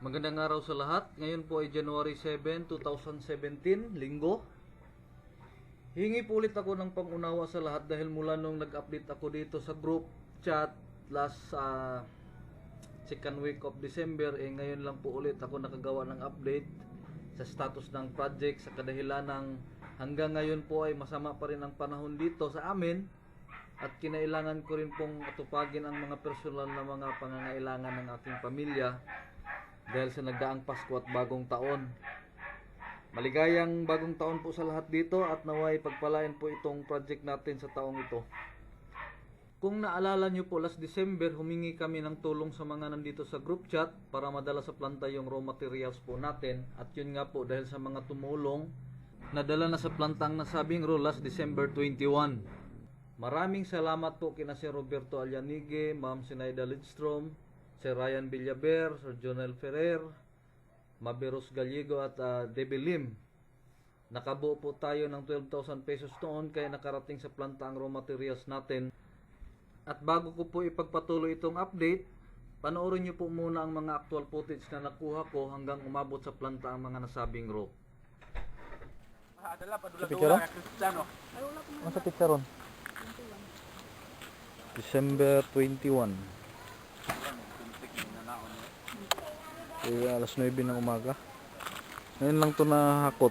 Magandang araw sa lahat. Ngayon po ay January 7, 2017, Linggo. Hingi po ulit ako ng pangunawa sa lahat dahil mula nung nag-update ako dito sa group chat last second week of December, ngayon lang po ulit ako nakagawa ng update sa status ng project sa kadahilan ng hanggang ngayon po ay masama pa rin ang panahon dito sa amin at kinailangan ko rin pong atupagin ang mga personal na mga pangangailangan ng aking pamilya dahil sa nagdaang Pasko at bagong taon. Maligayang bagong taon po sa lahat dito at naway pagpalain po itong project natin sa taong ito. Kung naalala nyo po, last December humingi kami ng tulong sa mga nandito sa group chat para madala sa planta yung raw materials po natin, at yun nga po dahil sa mga tumulong nadala na sa planta ang nasabing raw last December 21. Maraming salamat po kina Sir Roberto Alyanige, Ma'am Sinaida Lidstrom, Sir Ryan Villaber, Sir Jonel Ferrer, Maberos Gallego at Debbie Lim. Nakabuo po tayo ng 12,000 pesos noon kaya nakarating sa planta ang raw materials natin. At bago ko po ipagpatuloy itong update, panoorin nyo po muna ang mga actual footage na nakuha ko hanggang umabot sa planta ang mga nasabing raw. Sa picture? Ano sa picture ron? December 21. Alas 9 ng umaga. Ngayon lang to nahakot.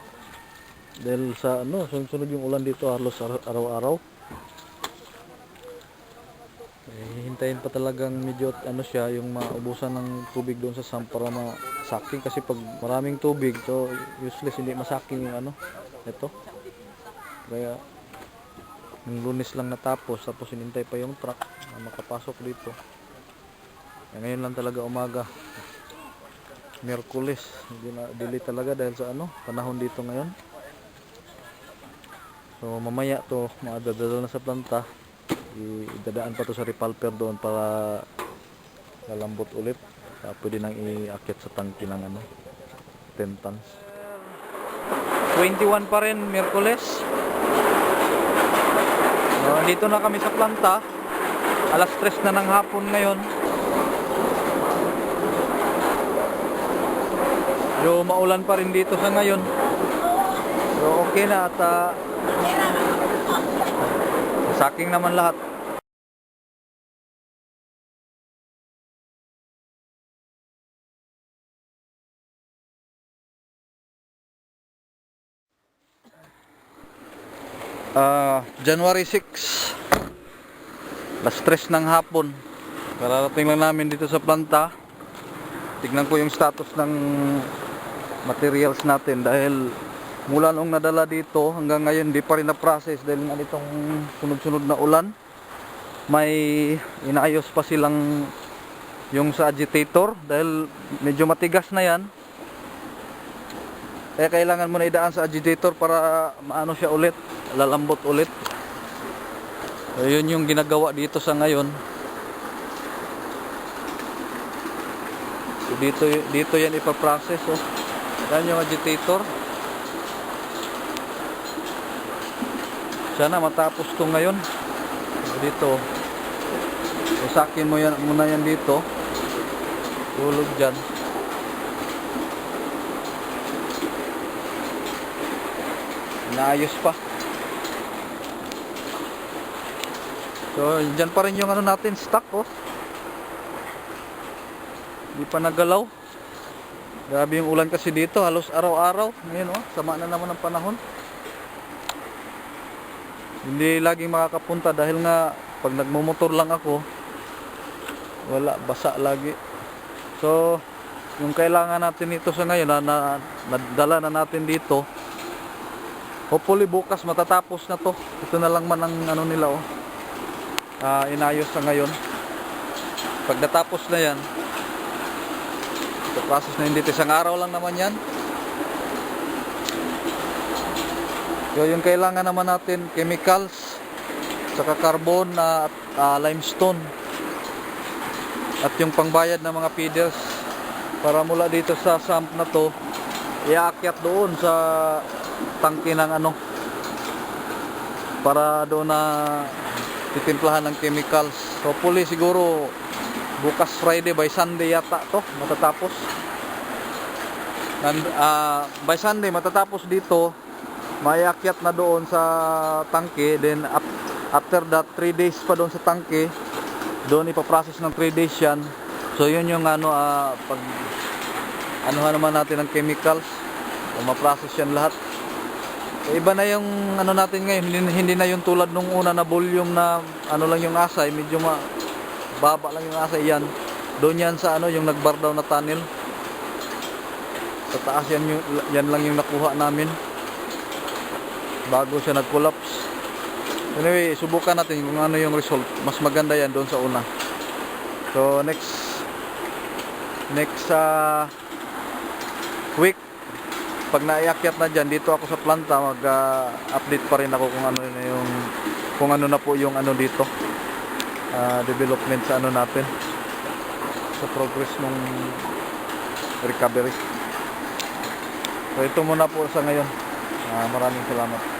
Dahil sa sunod-sunod yung ulan dito halos araw-araw. Hintayin pa talagang medyo siya yung maubusan ng tubig doon sa sump para masaking, kasi pag maraming tubig so useless, hindi masaking yung ito. Kaya ng Lunes lang natapos, tapos hinintay pa yung truck na makapasok dito. Ngayon lang talaga umaga, Miyerkules, delay talaga dahil sa panahon dito ngayon. So mamaya to madadala na sa planta, idadaan pa to sa repulper doon para lalambot ulit. Pwede nang iakyat sa tangki ng 10 tons. 21 pa rin, Miyerkules. Dito na kami sa planta. Alas 3 na ng hapon ngayon. So maulan pa rin dito sa ngayon. So okay na at saking naman lahat. January 6, alas 3 ng hapon. Kararating lang namin dito sa planta. Tignan ko yung status ng materials natin dahil mula nung nadala dito hanggang ngayon di pa rin na-process dahil nga itong sunod-sunod na ulan. May inaayos pa silang yung sa agitator dahil medyo matigas na yan. Kaya kailangan mo na idaan sa agitator para maano siya ulit, lalambot ulit. So, yun yung ginagawa dito sa ngayon. So, dito yan ipaprocess. Yan yung agitator. Sana matapos to ngayon. So, dito. Sakin mo yan muna yan dito. Tulog dyan. Inaayos pa. So, dyan pa rin yung natin, stock Hindi pa nagalaw. Grabe yung ulan kasi dito, halos araw-araw. Ngayon sama na naman ang panahon. Hindi laging makakapunta dahil nga pag nagmumotor lang ako, wala, basa lagi. So, yung kailangan natin ito sa ngayon na nadala na natin dito. Hopefully bukas matatapos na to. Ito na lang man ang nila inayos sa ngayon. Pag natapos na yan, ito process na hindi, isang araw lang naman yan. So, yung kailangan naman natin chemicals, saka carbon at limestone, at yung pangbayad ng mga feeders para mula dito sa sump na to iaakyat doon sa tangke ng para doon na titimplahan ng chemicals. Hopefully siguro bukas Friday, by Sunday yata to matatapos. By Sunday matatapos dito, mayakyat na doon sa tangke, then after that 3 days pa doon sa tangke, doon ipaprocess ng 3 days yan. So yun yung pag naman natin ng chemicals, ma-process yan lahat. Iba na yung natin ngayon, hindi na yung tulad nung una na volume na lang yung asay, medyo baba lang yung asay yan. Doon yan sa yung nagbar daw na tunnel. Sa taas yan lang yung nakuha namin bago siya nag-collapse. Anyway, subukan natin kung ano yung result. Mas maganda yan doon sa una. So next week, pag naiakyat na dyan, dito ako sa planta, mag-update pa rin ako kung ano na po yung dito, development sa natin, sa progress ng recovery. So ito muna po sa ngayon. Maraming salamat.